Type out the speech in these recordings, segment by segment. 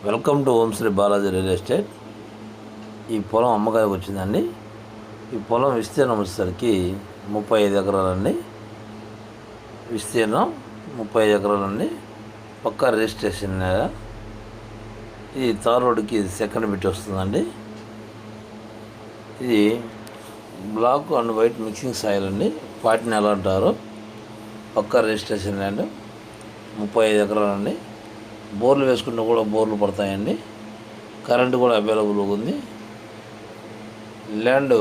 Welcome to Om Sri Balaji real estate. ఈ పొలం అమ్మకానికి వచ్చిందండి. ఈ పొలం విస్తీర్ణం వచ్చేసరికి 35 ఎకరాలండి. విస్తీర్ణం 35 ఎకరాలండి. పక్కా రిజిస్ట్రేషన్. ఇది తార్ రోడ్డుకి సెకండ్ బిట్ వస్తుందండి. ఇది black and white mixing soil అండి. వాటిని ఎలా అంటారు. పక్కా రిజిస్ట్రేషన్ ల్యాండ్ 35 ఎకరాలండి. బోర్లు వేసుకుంటే కూడా బోర్లు పడతాయండి. కరెంటు కూడా అవైలబుల్గా ఉంది. ల్యాండ్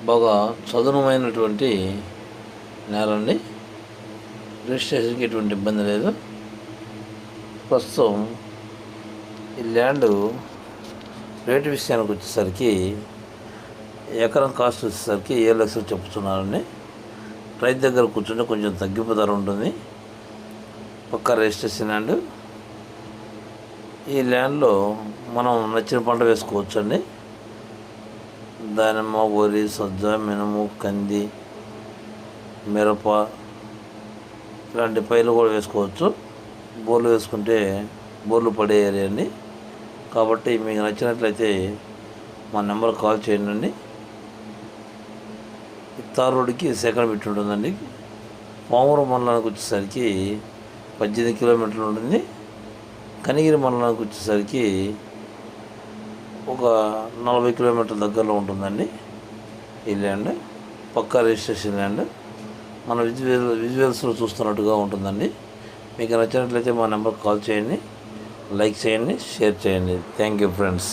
బాగా చదునుమైనటువంటి నేల అండి. రిజిస్ట్రేషన్కి ఎటువంటి ఇబ్బంది లేదు. ప్రస్తుతం ఈ ల్యాండ్ రేటు విషయానికి వచ్చేసరికి ఎకరం కాస్ట్ వచ్చేసరికి 7 లక్షలు చెప్తున్నారండి. రైతు దగ్గర కూర్చుంటే కొంచెం తగ్గింపు ధర ఉంటుంది. పక్కా రిజిస్ట్రేషన్ ల్యాండ్. ఈ ల్యాండ్లో మనం నచ్చిన పంట వేసుకోవచ్చు అండి. దానిమ్మ, వరి, సజ్జ, మినుము, కంది, మిరప ఇలాంటి పైర్లు కూడా వేసుకోవచ్చు. బోర్లు వేసుకుంటే బోర్లు పడే ఏరియా అండి. కాబట్టి మీకు నచ్చినట్లయితే మా నెంబర్ కాల్ చేయండి. తార్ రోడ్డుకి సెకండ్ బిట్ ఉంటుందండి. పామూరు మండలానికి వచ్చేసరికి 18 కిలోమీటర్లు ఉంటుంది. కనిగిరి మండలానికి వచ్చేసరికి ఒక 40 కిలోమీటర్ల దగ్గరలో ఉంటుందండి. ఈ ల్యాండ్ పక్కా రిజిస్ట్రేషన్ ల్యాండ్. మన విజువల్స్లో చూస్తున్నట్టుగా ఉంటుందండి. మీకు నచ్చినట్లయితే మా నెంబర్కి కాల్ చేయండి, లైక్ చేయండి, షేర్ చేయండి. Thank you friends.